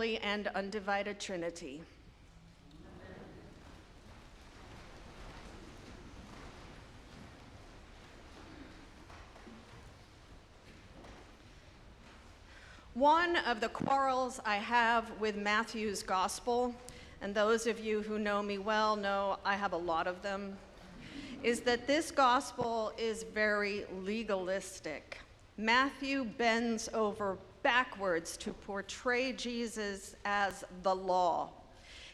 holy and undivided Trinity. One of the quarrels I have with Matthew's gospel, and those of you who know me well know I have a lot of them, is that this gospel is very legalistic. Matthew bends over backwards to portray Jesus as the law.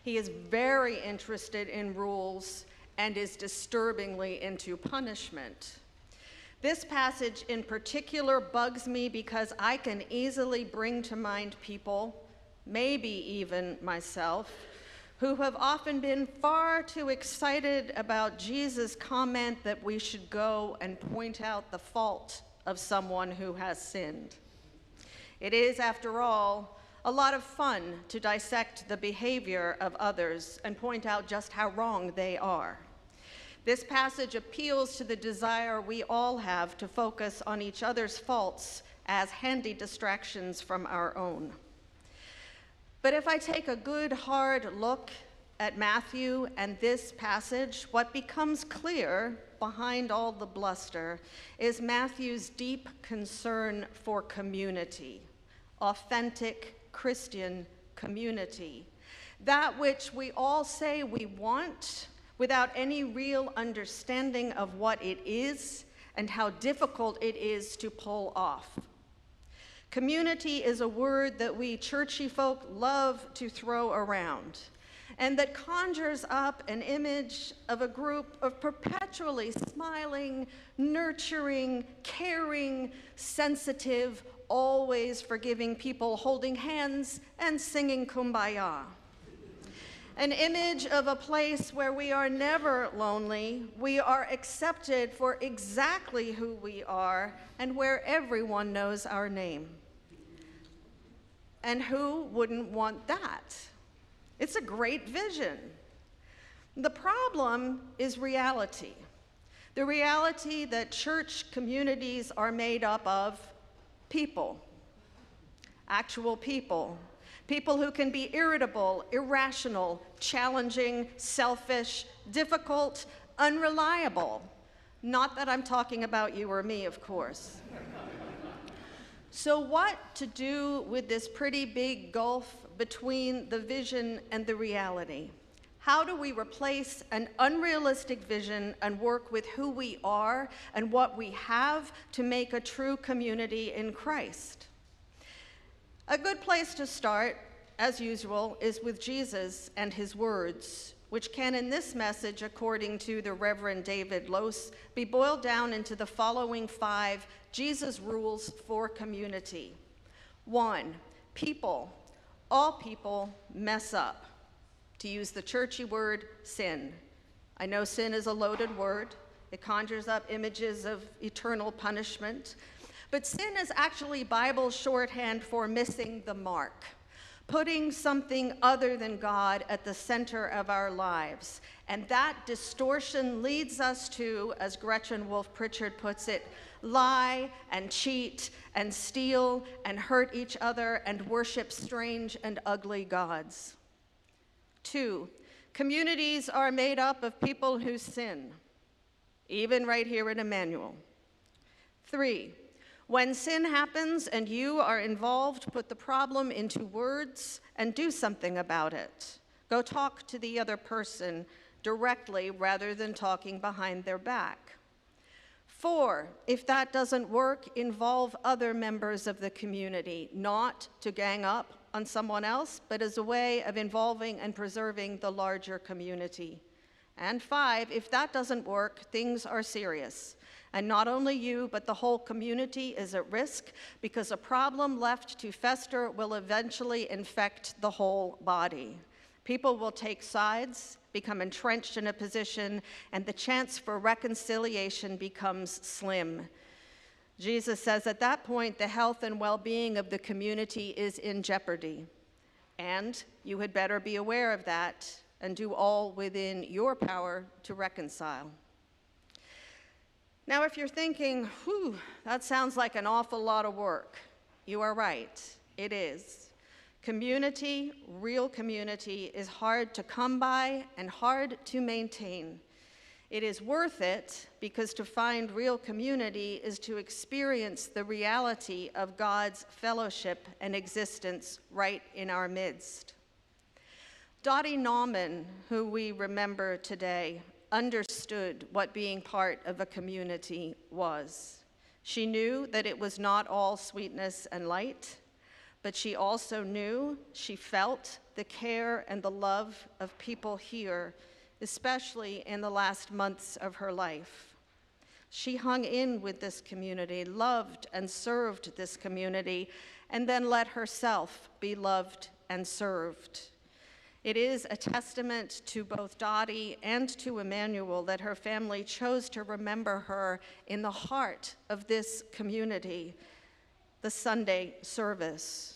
He is very interested in rules and is disturbingly into punishment. This passage in particular bugs me because I can easily bring to mind people, maybe even myself, who have often been far too excited about Jesus' comment that we should go and point out the fault of someone who has sinned. It is, after all, a lot of fun to dissect the behavior of others and point out just how wrong they are. This passage appeals to the desire we all have to focus on each other's faults as handy distractions from our own. But if I take a good, hard look at Matthew and this passage, what becomes clear behind all the bluster is Matthew's deep concern for community, authentic Christian community, that which we all say we want without any real understanding of what it is and how difficult it is to pull off. Community is a word that we churchy folk love to throw around, and that conjures up an image of a group of perpetually smiling, nurturing, caring, sensitive, always forgiving people holding hands and singing Kumbaya. An image of a place where we are never lonely, we are accepted for exactly who we are, and where everyone knows our name. And who wouldn't want that? It's a great vision. The problem is reality. The reality that church communities are made up of people, actual people. People who can be irritable, irrational, challenging, selfish, difficult, unreliable. Not that I'm talking about you or me, of course. So what to do with this pretty big gulf between the vision and the reality? How do we replace an unrealistic vision and work with who we are and what we have to make a true community in Christ? A good place to start, as usual, is with Jesus and his words, which can in this message, according to the Reverend David Lose, be boiled down into the following 5 Jesus rules for community. 1, people, all people mess up. To use the churchy word, sin. I know sin is a loaded word. It conjures up images of eternal punishment. But sin is actually Bible shorthand for missing the mark, putting something other than God at the center of our lives. And that distortion leads us to, as Gretchen Wolfe Pritchard puts it, lie and cheat and steal and hurt each other and worship strange and ugly gods. 2, communities are made up of people who sin, even right here in Emmanuel. 3, when sin happens and you are involved, put the problem into words and do something about it. Go talk to the other person directly rather than talking behind their back. 4, if that doesn't work, involve other members of the community, not to gang up on someone else, but as a way of involving and preserving the larger community. And 5, if that doesn't work, things are serious. And not only you, but the whole community is at risk because a problem left to fester will eventually infect the whole body. People will take sides, become entrenched in a position, and the chance for reconciliation becomes slim. Jesus says at that point, the health and well-being of the community is in jeopardy. And you had better be aware of that and do all within your power to reconcile. Now, if you're thinking, that sounds like an awful lot of work, you are right, it is. Community, real community, is hard to come by and hard to maintain. It is worth it because to find real community is to experience the reality of God's fellowship and existence right in our midst. Dottie Nauman, who we remember today, understood what being part of a community was. She knew that it was not all sweetness and light, but she also knew, she felt the care and the love of people here, especially in the last months of her life. She hung in with this community, loved and served this community, and then let herself be loved and served. It is a testament to both Dottie and to Emmanuel that her family chose to remember her in the heart of this community, the Sunday service.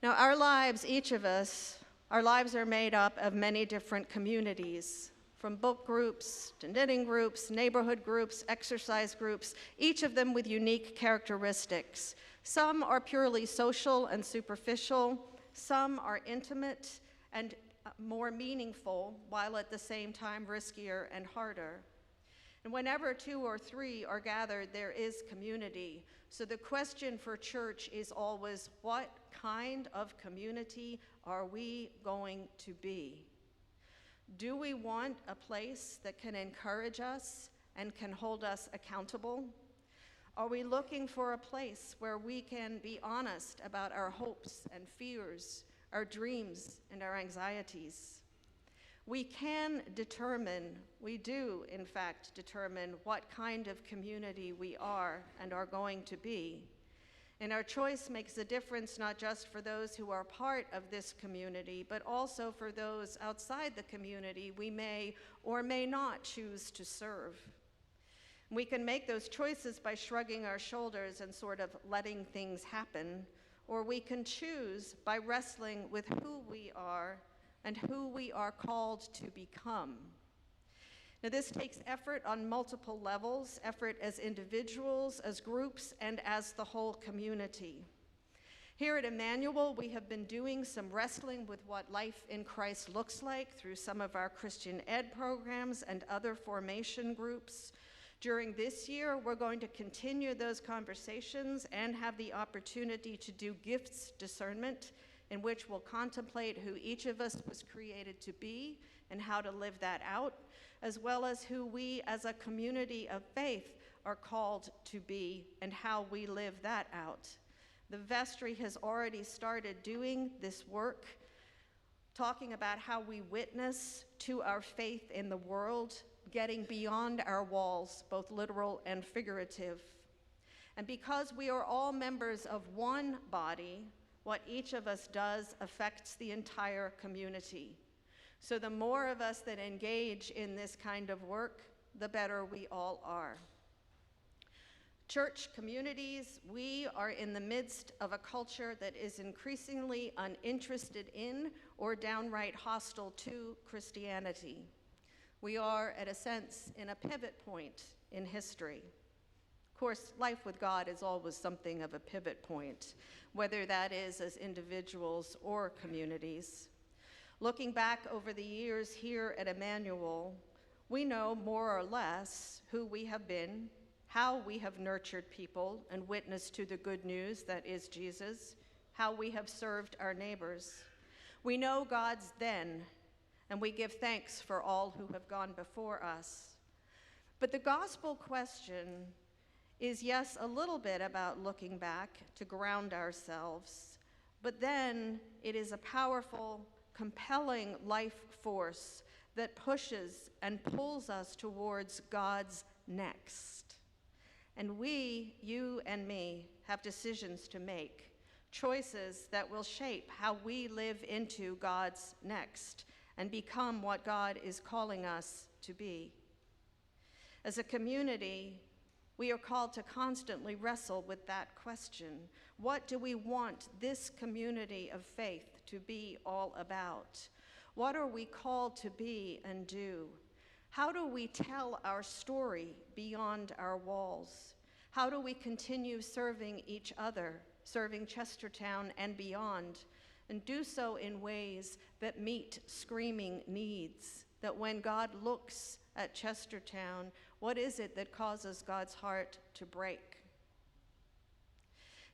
Now, our lives, each of us, our lives are made up of many different communities, from book groups to knitting groups, neighborhood groups, exercise groups, each of them with unique characteristics. Some are purely social and superficial. Some are intimate and more meaningful, while at the same time riskier and harder. And whenever two or three are gathered, there is community. So the question for church is always, what kind of community are we going to be? Do we want a place that can encourage us and can hold us accountable? Are we looking for a place where we can be honest about our hopes and fears, our dreams and our anxieties? We can determine, we do in fact determine what kind of community we are and are going to be. And our choice makes a difference not just for those who are part of this community, but also for those outside the community we may or may not choose to serve. We can make those choices by shrugging our shoulders and sort of letting things happen, or we can choose by wrestling with who we are and who we are called to become. Now, this takes effort on multiple levels, effort as individuals, as groups, and as the whole community. Here at Emmanuel, we have been doing some wrestling with what life in Christ looks like through some of our Christian ed programs and other formation groups. During this year, we're going to continue those conversations and have the opportunity to do gifts discernment, in which we'll contemplate who each of us was created to be and how to live that out, as well as who we as a community of faith are called to be and how we live that out. The vestry has already started doing this work, talking about how we witness to our faith in the world, getting beyond our walls, both literal and figurative. And because we are all members of one body, what each of us does affects the entire community. So the more of us that engage in this kind of work, the better we all are. Church communities, we are in the midst of a culture that is increasingly uninterested in or downright hostile to Christianity. We are, at a sense, in a pivot point in history. Of course, life with God is always something of a pivot point, whether that is as individuals or communities. Looking back over the years here at Emmanuel, we know more or less who we have been, how we have nurtured people and witnessed to the good news that is Jesus, how we have served our neighbors. We know God's then, and we give thanks for all who have gone before us. But the gospel question is, yes, a little bit about looking back to ground ourselves, but then it is a powerful, compelling life force that pushes and pulls us towards God's next. And we, you and me, have decisions to make, choices that will shape how we live into God's next and become what God is calling us to be. As a community, we are called to constantly wrestle with that question. What do we want this community of faith to be all about? What are we called to be and do? How do we tell our story beyond our walls? How do we continue serving each other serving Chestertown and beyond, and do so in ways that meet screaming needs, that when God looks at Chestertown, what is it that causes God's heart to break?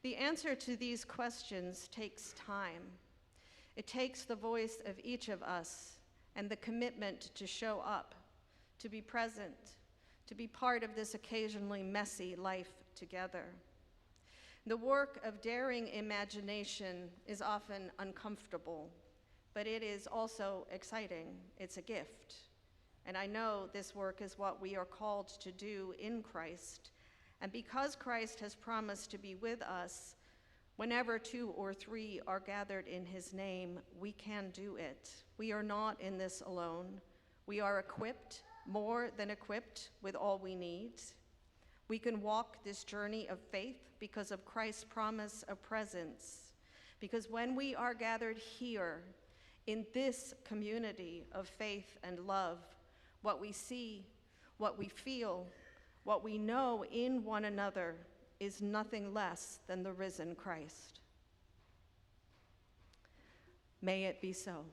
The answer to these questions takes time. It takes the voice of each of us and the commitment to show up, to be present, to be part of this occasionally messy life together. The work of daring imagination is often uncomfortable, but it is also exciting. It's a gift. And I know this work is what we are called to do in Christ. And because Christ has promised to be with us, whenever 2 or 3 are gathered in his name, we can do it. We are not in this alone. We are equipped, more than equipped, with all we need. We can walk this journey of faith because of Christ's promise of presence. Because when we are gathered here in this community of faith and love, what we see, what we feel, what we know in one another is nothing less than the risen Christ. May it be so.